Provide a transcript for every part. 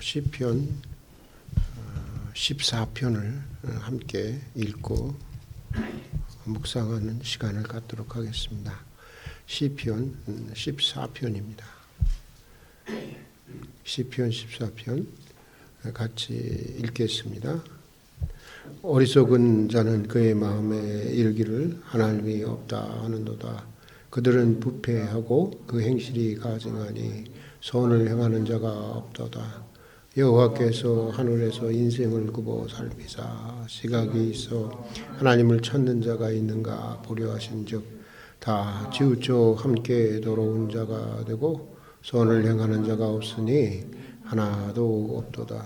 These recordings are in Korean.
시편 14편을 함께 읽고 묵상하는 시간을 갖도록 하겠습니다. 시편 14편입니다. 시편 14편 같이 읽겠습니다. 어리석은 자는 그의 마음에 이르기를 하나님이 없다 하는도다. 그들은 부패하고 그 행실이 가증하니 선을 행하는 자가 없도다. 여호와께서 하늘에서 인생을 굽어 살피사 시각이 있어 하나님을 찾는 자가 있는가 보려 하신즉 다 치우쳐 함께 더러운 자가 되고 선을 행하는 자가 없으니 하나도 없도다.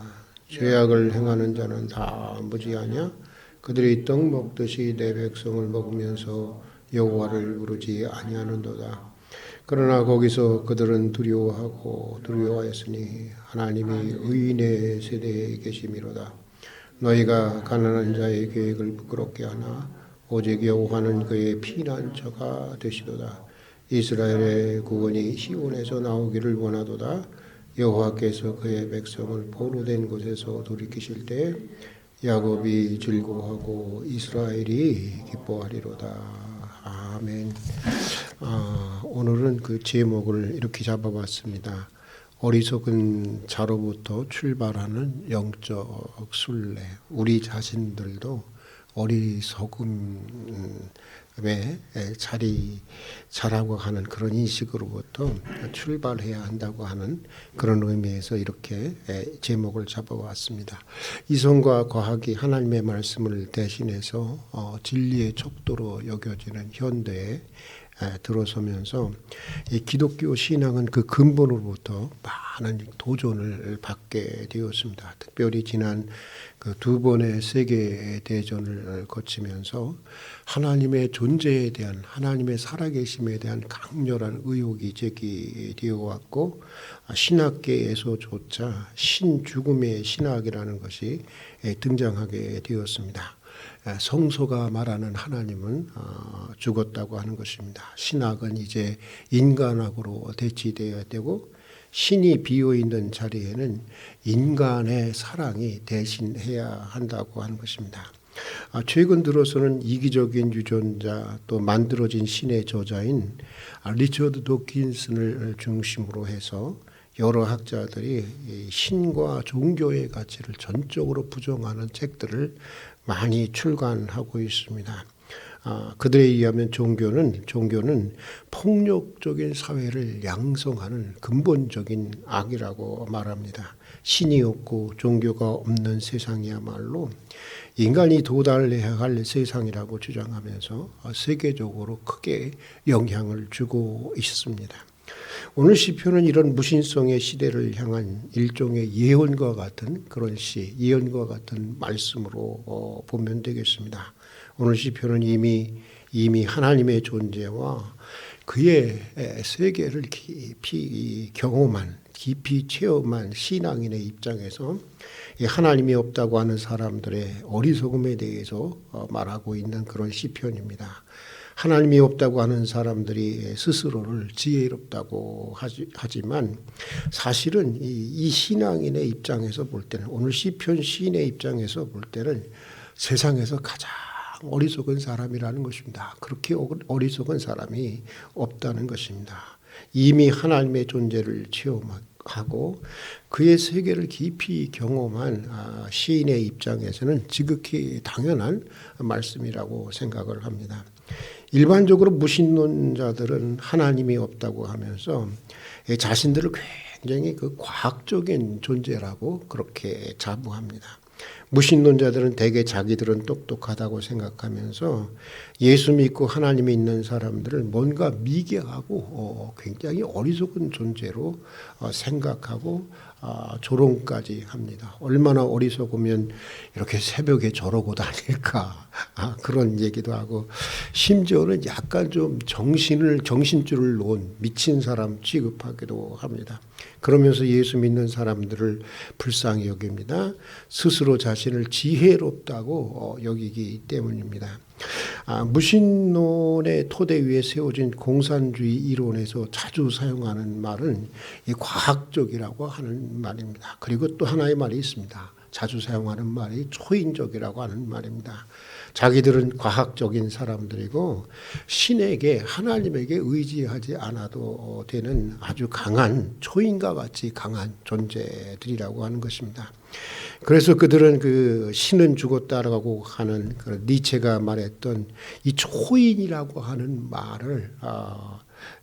죄악을 행하는 자는 다 무지하냐? 그들이 떡 먹듯이 내 백성을 먹으면서 여호와를 부르지 아니하는도다. 그러나 거기서 그들은 두려워하였으니 하나님이 의인의 세대에 계심이로다. 너희가 가난한 자의 계획을 부끄럽게 하나 오직 여호와는 그의 피난처가 되시도다. 이스라엘의 구원이 시온에서 나오기를 원하도다. 여호와께서 그의 백성을 포로된 곳에서 돌이키실 때 야곱이 즐거워하고 이스라엘이 기뻐하리로다. 아멘. 오늘은 그 제목을 이렇게 잡아봤습니다. 어리석은 자로부터 출발하는 영적 순례. 우리 자신들도 어리석음에 자라고 하는 그런 인식으로부터 출발해야 한다고 하는 그런 의미에서 이렇게 제목을 잡아왔습니다. 이성과 과학이 하나님의 말씀을 대신해서 진리의 척도로 여겨지는 현대에 들어서면서 이 기독교 신앙은 그 근본으로부터 많은 도전을 받게 되었습니다. 특별히 지난 그 두 번의 세계 대전을 거치면서 하나님의 존재에 대한, 하나님의 살아계심에 대한 강렬한 의혹이 제기되어 왔고, 신학계에서조차 신죽음의 신학이라는 것이 등장하게 되었습니다. 성서가 말하는 하나님은 죽었다고 하는 것입니다. 신학은 이제 인간학으로 대치되어야 되고, 신이 비어있는 자리에는 인간의 사랑이 대신해야 한다고 하는 것입니다. 최근 들어서는 이기적인 유전자 또 만들어진 신의 저자인 리처드 도킨슨을 중심으로 해서 여러 학자들이 신과 종교의 가치를 전적으로 부정하는 책들을 많이 출간하고 있습니다. 그들에 의하면 종교는 폭력적인 사회를 양성하는 근본적인 악이라고 말합니다. 신이 없고 종교가 없는 세상이야말로 인간이 도달해야 할 세상이라고 주장하면서 세계적으로 크게 영향을 주고 있습니다. 오늘 시편은 이런 무신성의 시대를 향한 일종의 예언과 같은 그런 예언과 같은 말씀으로 보면 되겠습니다. 오늘 시편은 이미 하나님의 존재와 그의 세계를 깊이 경험한, 깊이 체험한 신앙인의 입장에서 하나님이 없다고 하는 사람들의 어리석음에 대해서 말하고 있는 그런 시편입니다. 하나님이 없다고 하는 사람들이 스스로를 지혜롭다고 하지만 사실은 이 신앙인의 입장에서 볼 때는, 오늘 시편 시인의 입장에서 볼 때는 세상에서 가장 어리석은 사람이라는 것입니다. 그렇게 어리석은 사람이 없다는 것입니다. 이미 하나님의 존재를 체험하고 그의 세계를 깊이 경험한 시인의 입장에서는 지극히 당연한 말씀이라고 생각을 합니다. 일반적으로 무신론자들은 하나님이 없다고 하면서 자신들을 굉장히 그 과학적인 존재라고 그렇게 자부합니다. 무신론자들은 대개 자기들은 똑똑하다고 생각하면서 예수 믿고 하나님이 있는 사람들을 뭔가 미개하고 굉장히 어리석은 존재로 생각하고 조롱까지 합니다. 얼마나 어리석으면 이렇게 새벽에 저러고 다닐까, 그런 얘기도 하고, 심지어는 약간 좀 정신줄을 놓은 미친 사람 취급하기도 합니다. 그러면서 예수 믿는 사람들을 불쌍히 여깁니다. 스스로 자신을 지혜롭다고 여기기 때문입니다. 무신론의 토대 위에 세워진 공산주의 이론에서 자주 사용하는 말은 이 과학적이라고 하는 말입니다. 그리고 또 하나의 말이 있습니다. 자주 사용하는 말이 초인적이라고 하는 말입니다. 자기들은 과학적인 사람들이고 신에게 하나님에게 의지하지 않아도 되는 아주 강한 초인과 같이 강한 존재들이라고 하는 것입니다. 그래서 그들은 그 신은 죽었다라고 하는 그 니체가 말했던 이 초인이라고 하는 말을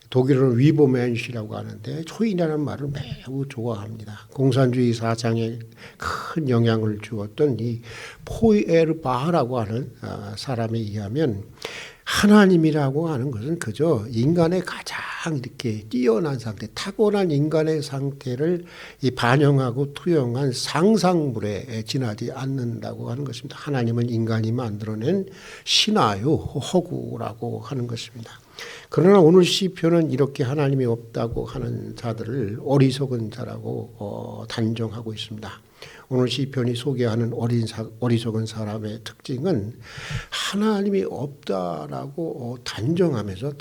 독일어는 위보멘시라고 하는데 초인이라는 말을 매우 좋아합니다. 공산주의 사상에 큰 영향을 주었던 이 포에르바흐라고 하는 사람에 의하면 하나님이라고 하는 것은 그저 인간의 가장 이렇게 뛰어난 상태, 타고난 인간의 상태를 반영하고 투영한 상상물에 지나지 않는다고 하는 것입니다. 하나님은 인간이 만들어낸 신화요 허구라고 하는 것입니다. 그러나 오늘 시편은 이렇게 하나님이 없다고 하는 자들을 어리석은 자라고 단정하고 있습니다. 오늘 시편이 소개하는 어리석은 사람의 특징은 하나님이 없다라고 단정하면서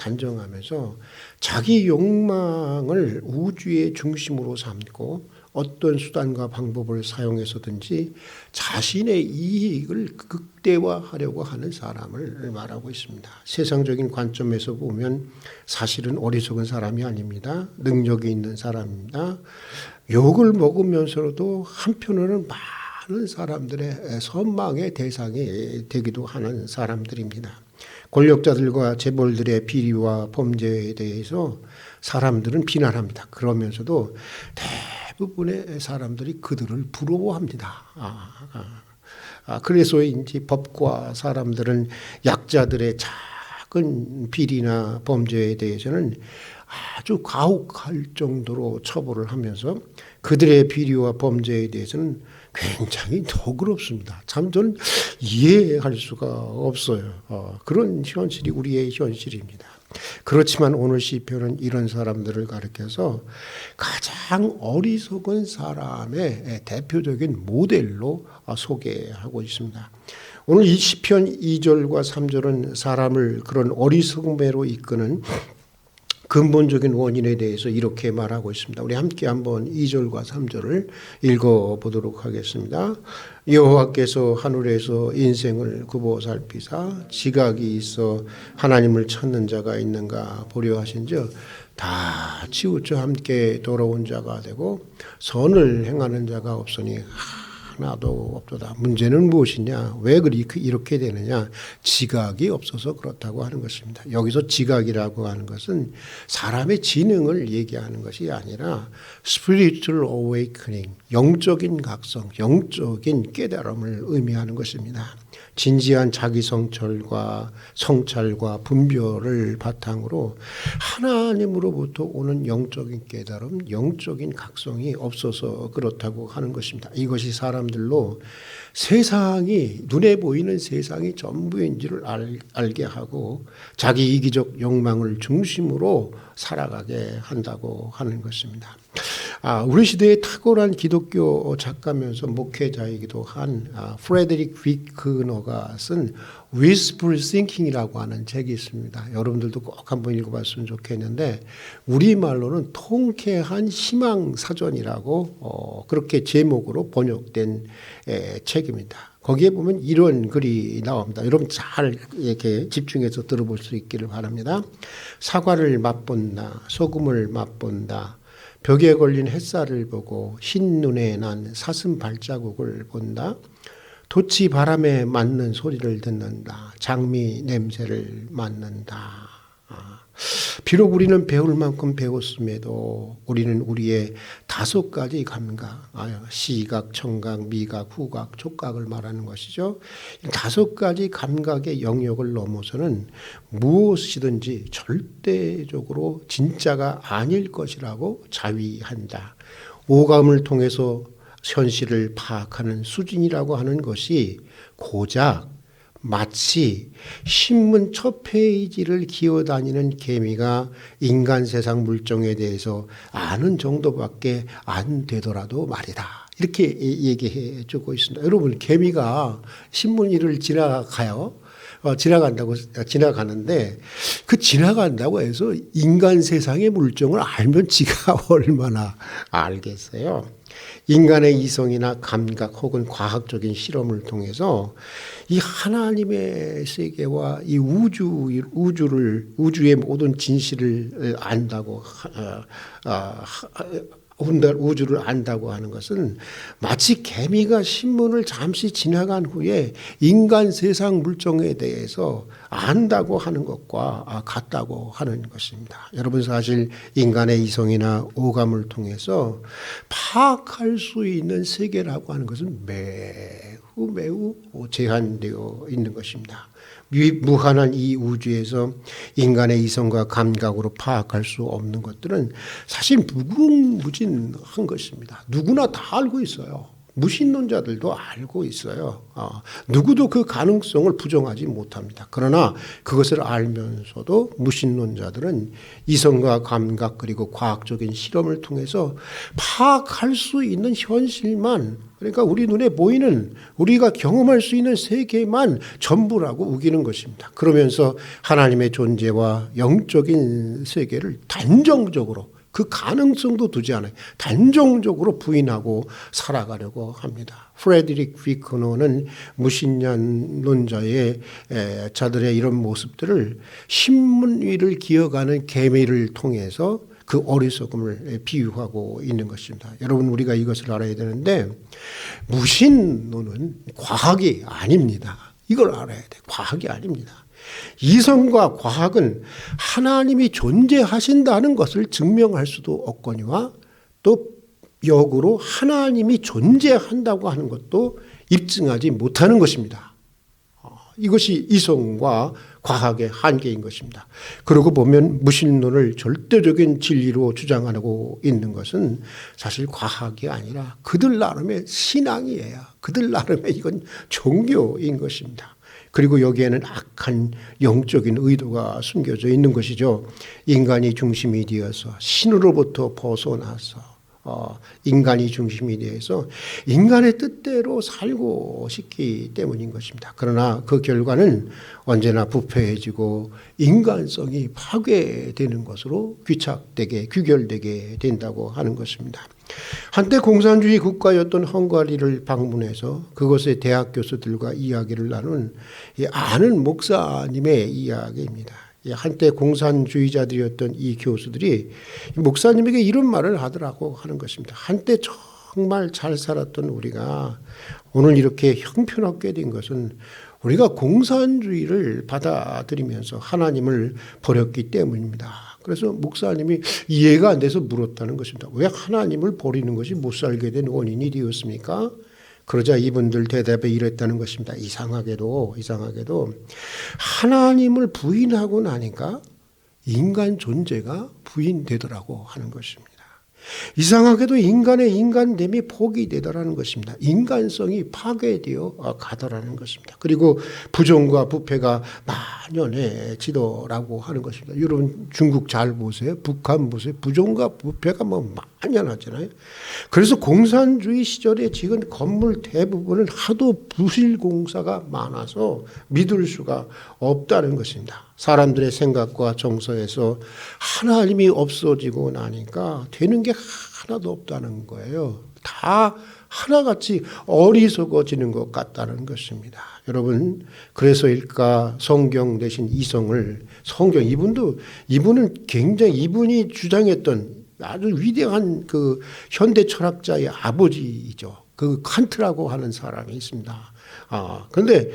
자기 욕망을 우주의 중심으로 삼고 어떤 수단과 방법을 사용해서든지 자신의 이익을 극대화하려고 하는 사람을 말하고 있습니다. 세상적인 관점에서 보면 사실은 어리석은 사람이 아닙니다. 능력이 있는 사람입니다. 욕을 먹으면서도 한편으로는 많은 사람들의 선망의 대상이 되기도 하는 사람들입니다. 권력자들과 재벌들의 비리와 범죄에 대해서 사람들은 비난합니다. 그러면서도 대부분의 사람들이 그들을 부러워합니다. 그래서인지 법과 사람들은 약자들의 작은 비리나 범죄에 대해서는 아주 가혹할 정도로 처벌을 하면서 그들의 비리와 범죄에 대해서는 굉장히 너그럽습니다. 참 저는 이해할 수가 없어요. 그런 현실이 우리의 현실입니다. 그렇지만 오늘 시편은 이런 사람들을 가리켜서 가장 어리석은 사람의 대표적인 모델로 소개하고 있습니다. 오늘 이 시편 2절과 3절은 사람을 그런 어리석음으로 이끄는 근본적인 원인에 대해서 이렇게 말하고 있습니다. 우리 함께 한번 2절과 3절을 읽어보도록 하겠습니다. 여호와께서 하늘에서 인생을 굽어 살피사 지각이 있어 하나님을 찾는 자가 있는가 보려 하신즉 다 치우쳐 함께 돌아온 자가 되고 선을 행하는 자가 없으니 하나도 없도다. 문제는 무엇이냐? 왜 이렇게 되느냐? 지각이 없어서 그렇다고 하는 것입니다. 여기서 지각이라고 하는 것은 사람의 지능을 얘기하는 것이 아니라 spiritual awakening, 영적인 각성, 영적인 깨달음을 의미하는 것입니다. 진지한 자기 성찰과 분별을 바탕으로 하나님으로부터 오는 영적인 깨달음, 영적인 각성이 없어서 그렇다고 하는 것입니다. 이것이 사람들로 세상이 눈에 보이는 세상이 전부인지를 알게 하고 자기 이기적 욕망을 중심으로 살아가게 한다고 하는 것입니다. 우리 시대의 탁월한 기독교 작가면서 목회자이기도 한 프레데릭 위크너가 쓴 Wishful Thinking이라고 하는 책이 있습니다. 여러분들도 꼭 한번 읽어봤으면 좋겠는데 우리말로는 통쾌한 희망사전이라고 그렇게 제목으로 번역된 책입니다. 거기에 보면 이런 글이 나옵니다. 여러분 잘 이렇게 집중해서 들어볼 수 있기를 바랍니다. 사과를 맛본다, 소금을 맛본다, 벽에 걸린 햇살을 보고 흰 눈에 난 사슴 발자국을 본다. 돛이 바람에 맞는 소리를 듣는다. 장미 냄새를 맡는다. 비록 우리는 배울 만큼 배웠음에도 우리는 우리의 5가지 감각, 시각, 청각, 미각, 후각, 촉각을 말하는 것이죠. 5가지 감각의 영역을 넘어서는 무엇이든지 절대적으로 진짜가 아닐 것이라고 자위한다. 오감을 통해서 현실을 파악하는 수준이라고 하는 것이 고작 마치 신문 첫 페이지를 기어다니는 개미가 인간 세상 물정에 대해서 아는 정도밖에 안 되더라도 말이다. 이렇게 얘기해 주고 있습니다. 여러분, 개미가 신문 위를 지나가는데 그 지나간다고 해서 인간 세상의 물정을 알면 지가 얼마나 알겠어요. 인간의 이성이나 감각 혹은 과학적인 실험을 통해서 이 하나님의 세계와 이 우주의 모든 진실을 안다고 우주를 안다고 하는 것은 마치 개미가 신문을 잠시 지나간 후에 인간 세상 물정에 대해서 안다고 하는 것과 같다고 하는 것입니다. 여러분, 사실 인간의 이성이나 오감을 통해서 파악할 수 있는 세계라고 하는 것은 매우 제한되어 있는 것입니다. 무한한 이 우주에서 인간의 이성과 감각으로 파악할 수 없는 것들은 사실 무궁무진한 것입니다. 누구나 다 알고 있어요. 무신론자들도 알고 있어요. 누구도 그 가능성을 부정하지 못합니다. 그러나 그것을 알면서도 무신론자들은 이성과 감각 그리고 과학적인 실험을 통해서 파악할 수 있는 현실만, 그러니까 우리 눈에 보이는, 우리가 경험할 수 있는 세계만 전부라고 우기는 것입니다. 그러면서 하나님의 존재와 영적인 세계를 단정적으로, 그 가능성도 두지 않아요. 단정적으로 부인하고 살아가려고 합니다. 프레드릭 비커너는 무신론자의 자들의 이런 모습들을 신문 위를 기어가는 개미를 통해서 그 어리석음을 비유하고 있는 것입니다. 여러분, 우리가 이것을 알아야 되는데 무신론은 과학이 아닙니다. 이걸 알아야 돼. 과학이 아닙니다. 이성과 과학은 하나님이 존재하신다는 것을 증명할 수도 없거니와 또 역으로 하나님이 존재한다고 하는 것도 입증하지 못하는 것입니다. 이것이 이성과 과학의 한계인 것입니다. 그러고 보면 무신론을 절대적인 진리로 주장하고 있는 것은 사실 과학이 아니라 그들 나름의 신앙이에요. 그들 나름의 이건 종교인 것입니다. 그리고 여기에는 악한 영적인 의도가 숨겨져 있는 것이죠. 인간이 중심이 되어서 신으로부터 벗어나서 인간이 중심이 되어서 인간의 뜻대로 살고 싶기 때문인 것입니다. 그러나 그 결과는 언제나 부패해지고 인간성이 파괴되는 것으로 귀결되게 된다고 하는 것입니다. 한때 공산주의 국가였던 헝가리를 방문해서 그곳의 대학 교수들과 이야기를 나눈 아는 목사님의 이야기입니다. 한때 공산주의자들이었던 이 교수들이 목사님에게 이런 말을 하더라고 하는 것입니다. 한때 정말 잘 살았던 우리가 오늘 이렇게 형편없게 된 것은 우리가 공산주의를 받아들이면서 하나님을 버렸기 때문입니다. 그래서 목사님이 이해가 안 돼서 물었다는 것입니다. 왜 하나님을 버리는 것이 못 살게 된 원인이 되었습니까? 그러자 이분들 대답에 이랬다는 것입니다. 이상하게도 하나님을 부인하고 나니까 인간 존재가 부인되더라고 하는 것입니다. 이상하게도 인간의 인간됨이 포기되더라는 것입니다. 인간성이 파괴되어 가더라는 것입니다. 그리고 부정과 부패가 만연해지더라고 하는 것입니다. 여러분, 중국 잘 보세요. 북한 보세요. 부정과 부패가 만연하잖아요. 그래서 공산주의 시절에 지은 건물 대부분은 하도 부실공사가 많아서 믿을 수가 없다는 것입니다. 사람들의 생각과 정서에서 하나님이 없어지고 나니까 되는 게 하나도 없다는 거예요. 다 하나같이 어리석어지는 것 같다는 것입니다. 여러분, 그래서일까 성경 대신 이성을, 이분은 굉장히 이분이 주장했던 아주 위대한 그 현대 철학자의 아버지이죠. 그 칸트라고 하는 사람이 있습니다. 그런데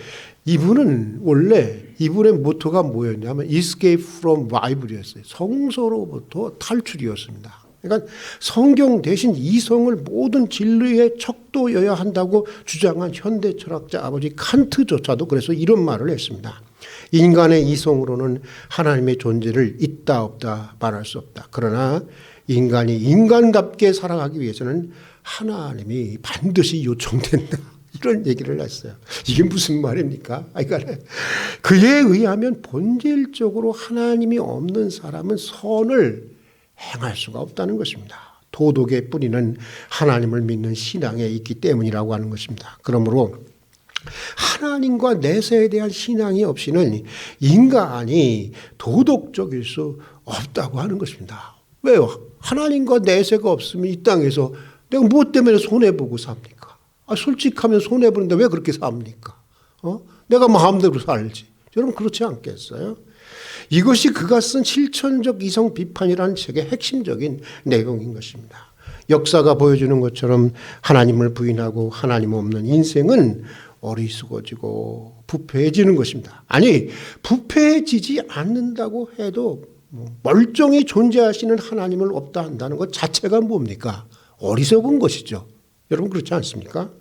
이분은 원래 이분의 모토가 뭐였냐면 escape from Bible이었어요. 성서로부터 탈출이었습니다. 그러니까 성경 대신 이성을 모든 진리의 척도여야 한다고 주장한 현대 철학자 아버지 칸트조차도 그래서 이런 말을 했습니다. 인간의 이성으로는 하나님의 존재를 있다 없다 말할 수 없다. 그러나 인간이 인간답게 살아가기 위해서는 하나님이 반드시 요청된다. 이런 얘기를 했어요. 이게 무슨 말입니까? 그러니까 그에 의하면 본질적으로 하나님이 없는 사람은 선을 행할 수가 없다는 것입니다. 도덕의 뿌리는 하나님을 믿는 신앙에 있기 때문이라고 하는 것입니다. 그러므로 하나님과 내세에 대한 신앙이 없이는 인간이 도덕적일 수 없다고 하는 것입니다. 왜요? 하나님과 내세가 없으면 이 땅에서 내가 무엇 때문에 손해보고 삽니까? 솔직하면 손해보는데 왜 그렇게 삽니까? 내가 마음대로 살지. 여러분 그렇지 않겠어요? 이것이 그가 쓴 실천적 이성 비판이라는 책의 핵심적인 내용인 것입니다. 역사가 보여주는 것처럼 하나님을 부인하고 하나님 없는 인생은 어리석어지고 부패해지는 것입니다. 아니 부패해지지 않는다고 해도 멀쩡히 존재하시는 하나님을 없다 한다는 것 자체가 뭡니까? 어리석은 것이죠. 여러분 그렇지 않습니까?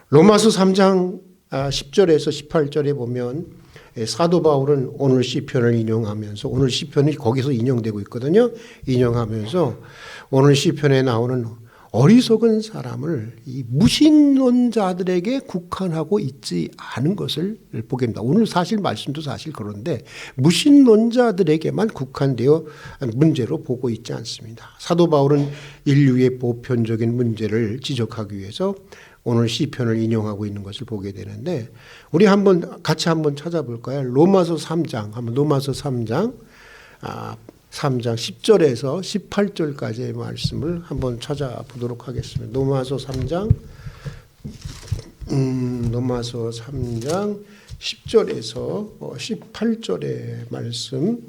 로마서 3장 10절에서 18절에 보면 사도 바울은 오늘 시편을 인용하면서 오늘 시편이 거기서 인용되고 있거든요. 인용하면서 오늘 시편에 나오는 어리석은 사람을 이 무신론자들에게 국한하고 있지 않은 것을 보게 됩니다. 오늘 사실 말씀도 사실 그런데 무신론자들에게만 국한되어 문제로 보고 있지 않습니다. 사도 바울은 인류의 보편적인 문제를 지적하기 위해서 오늘 시편을 인용하고 있는 것을 보게 되는데 우리 같이 한번 찾아볼까요? 로마서 3장 3장 10절에서 18절까지의 말씀을 한번 찾아보도록 하겠습니다. 로마서 3장 10절에서 18절의 말씀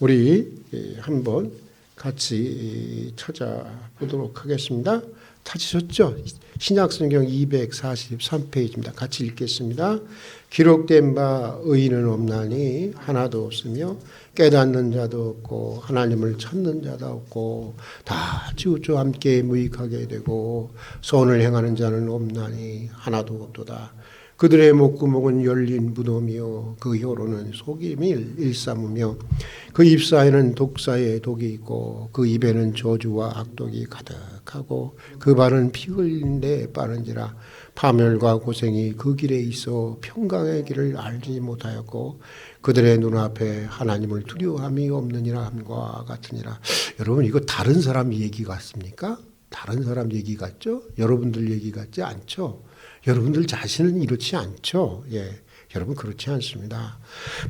우리 한번 같이 찾아보도록 하겠습니다. 찾으셨죠? 신약성경 243페이지입니다. 같이 읽겠습니다. 기록된 바 의인은 없나니 하나도 없으며 깨닫는 자도 없고 하나님을 찾는 자도 없고 다 치우쳐 함께 무익하게 되고 선을 행하는 자는 없나니 하나도 없도다. 그들의 목구멍은 열린 무덤이요 그 혀로는 속임을 일삼으며 그 입사에는 독사의 독이 있고 그 입에는 저주와 악독이 가득하고 그 발은 피 흘린 데 빠른지라 파멸과 고생이 그 길에 있어 평강의 길을 알지 못하였고 그들의 눈앞에 하나님을 두려워함이 없느니라 함과 같으니라. 여러분 이거 다른 사람 얘기 같습니까? 다른 사람 얘기 같죠? 여러분들 얘기 같지 않죠? 여러분들 자신은 이렇지 않죠? 여러분 그렇지 않습니다.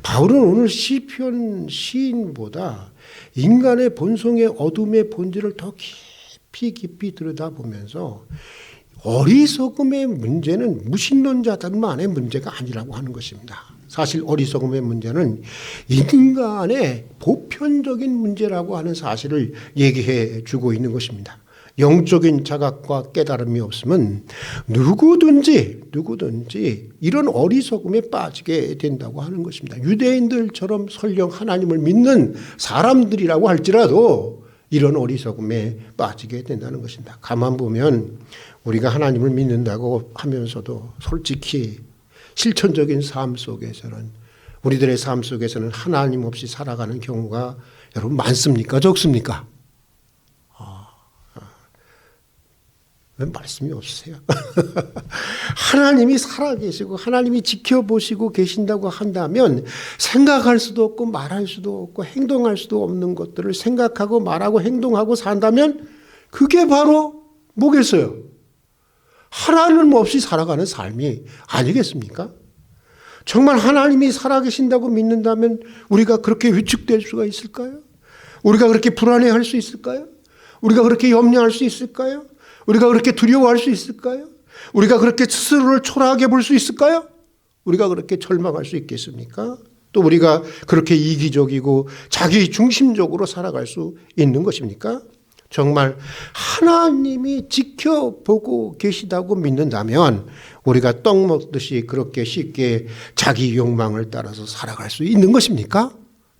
바울은 오늘 시편 시인보다 인간의 본성의 어둠의 본질을 더 깊이 들여다보면서 어리석음의 문제는 무신론자들만의 문제가 아니라고 하는 것입니다. 사실 어리석음의 문제는 인간의 보편적인 문제라고 하는 사실을 얘기해 주고 있는 것입니다. 영적인 자각과 깨달음이 없으면 누구든지 이런 어리석음에 빠지게 된다고 하는 것입니다. 유대인들처럼 설령 하나님을 믿는 사람들이라고 할지라도 이런 어리석음에 빠지게 된다는 것입니다. 가만 보면 우리가 하나님을 믿는다고 하면서도 솔직히 실천적인 삶 속에서는 우리들의 삶 속에서는 하나님 없이 살아가는 경우가 여러분 많습니까? 적습니까? 왜 말씀이 없으세요? 하나님이 살아계시고 하나님이 지켜보시고 계신다고 한다면 생각할 수도 없고 말할 수도 없고 행동할 수도 없는 것들을 생각하고 말하고 행동하고 산다면 그게 바로 뭐겠어요? 하나님 없이 살아가는 삶이 아니겠습니까? 정말 하나님이 살아계신다고 믿는다면 우리가 그렇게 위축될 수가 있을까요? 우리가 그렇게 불안해할 수 있을까요? 우리가 그렇게 염려할 수 있을까요? 우리가 그렇게 두려워할 수 있을까요? 우리가 그렇게 스스로를 초라하게 볼 수 있을까요? 우리가 그렇게 절망할 수 있겠습니까? 또 우리가 그렇게 이기적이고 자기 중심적으로 살아갈 수 있는 것입니까? 정말 하나님이 지켜보고 계시다고 믿는다면 우리가 떡 먹듯이 그렇게 쉽게 자기 욕망을 따라서 살아갈 수 있는 것입니까?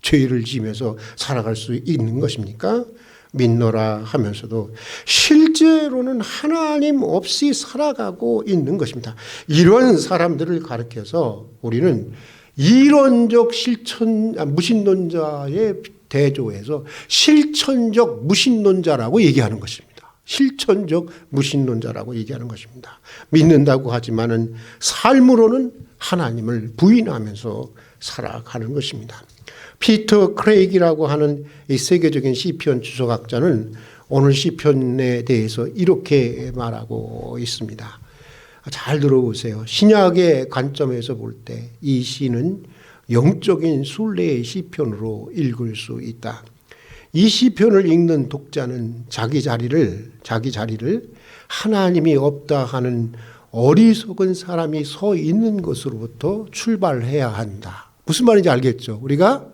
죄를 지면서 살아갈 수 있는 것입니까? 믿노라 하면서도 실제로는 하나님 없이 살아가고 있는 것입니다. 이런 사람들을 가르쳐서 우리는 이론적 무신론자의 대조해서 실천적 무신론자라고 얘기하는 것입니다. 실천적 무신론자라고 얘기하는 것입니다. 믿는다고 하지만은 삶으로는 하나님을 부인하면서 살아가는 것입니다. 피터 크레이기라고 하는 이 세계적인 시편 주석학자는 오늘 시편에 대해서 이렇게 말하고 있습니다. 잘 들어보세요. 신약의 관점에서 볼 때 이 시는 영적인 순례의 시편으로 읽을 수 있다. 이 시편을 읽는 독자는 자기 자리를 하나님이 없다 하는 어리석은 사람이 서 있는 것으로부터 출발해야 한다. 무슨 말인지 알겠죠? 우리가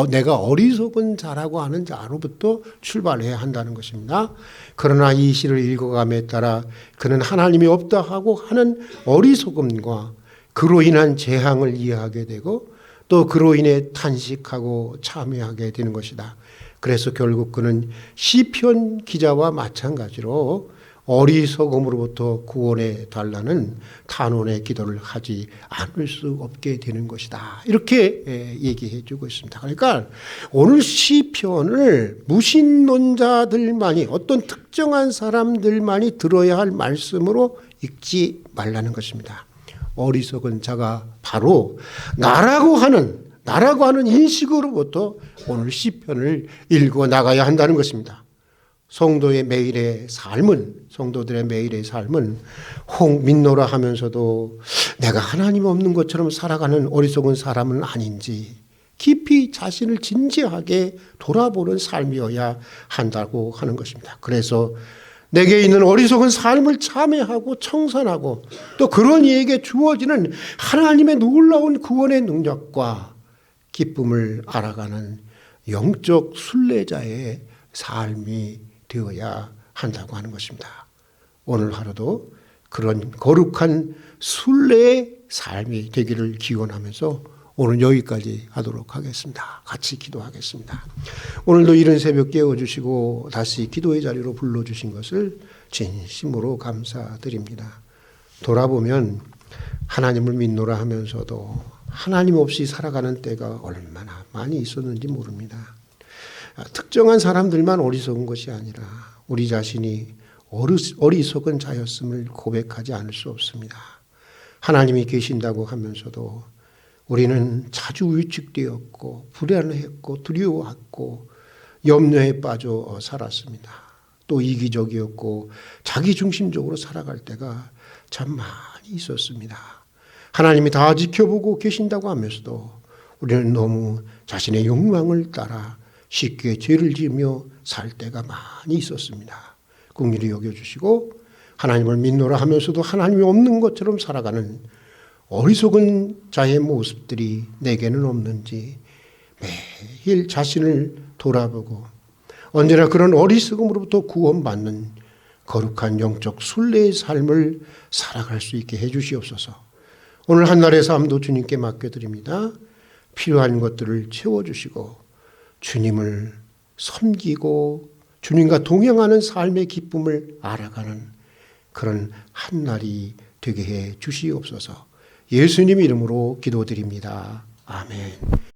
내가 어리석은 자라고 하는 자로부터 출발해야 한다는 것입니다. 그러나 이 시를 읽어감에 따라 그는 하나님이 없다 하고 하는 어리석음과 그로 인한 재앙을 이해하게 되고 또 그로 인해 탄식하고 참회하게 되는 것이다. 그래서 결국 그는 시편 기자와 마찬가지로 어리석음으로부터 구원해 달라는 탄원의 기도를 하지 않을 수 없게 되는 것이다. 이렇게 얘기해 주고 있습니다. 그러니까 오늘 시편을 무신론자들만이 어떤 특정한 사람들만이 들어야 할 말씀으로 읽지 말라는 것입니다. 어리석은 자가 바로 나라고 하는 인식으로부터 오늘 시편을 읽어 나가야 한다는 것입니다. 성도들의 매일의 삶은 혹 믿노라 하면서도 내가 하나님 없는 것처럼 살아가는 어리석은 사람은 아닌지 깊이 자신을 진지하게 돌아보는 삶이어야 한다고 하는 것입니다. 그래서 내게 있는 어리석은 삶을 참회하고 청산하고 또 그런 이에게 주어지는 하나님의 놀라운 구원의 능력과 기쁨을 알아가는 영적 순례자의 삶이 되어야 한다고 하는 것입니다. 오늘 하루도 그런 거룩한 순례의 삶이 되기를 기원하면서 오늘 여기까지 하도록 하겠습니다. 같이 기도하겠습니다. 오늘도 이른 새벽 깨워주시고 다시 기도의 자리로 불러주신 것을 진심으로 감사드립니다. 돌아보면 하나님을 믿노라 하면서도 하나님 없이 살아가는 때가 얼마나 많이 있었는지 모릅니다. 특정한 사람들만 어리석은 것이 아니라 우리 자신이 어리석은 자였음을 고백하지 않을 수 없습니다. 하나님이 계신다고 하면서도 우리는 자주 위축되었고 불안했고 두려워했고 염려에 빠져 살았습니다. 또 이기적이었고 자기중심적으로 살아갈 때가 참 많이 있었습니다. 하나님이 다 지켜보고 계신다고 하면서도 우리는 너무 자신의 욕망을 따라 쉽게 죄를 지으며 살 때가 많이 있었습니다. 긍휼히 여겨주시고 하나님을 믿노라 하면서도 하나님이 없는 것처럼 살아가는 어리석은 자의 모습들이 내게는 없는지 매일 자신을 돌아보고 언제나 그런 어리석음으로부터 구원받는 거룩한 영적 순례의 삶을 살아갈 수 있게 해주시옵소서. 오늘 한날의 삶도 주님께 맡겨드립니다. 필요한 것들을 채워주시고 주님을 섬기고 주님과 동행하는 삶의 기쁨을 알아가는 그런 한날이 되게 해 주시옵소서. 예수님 이름으로 기도드립니다. 아멘.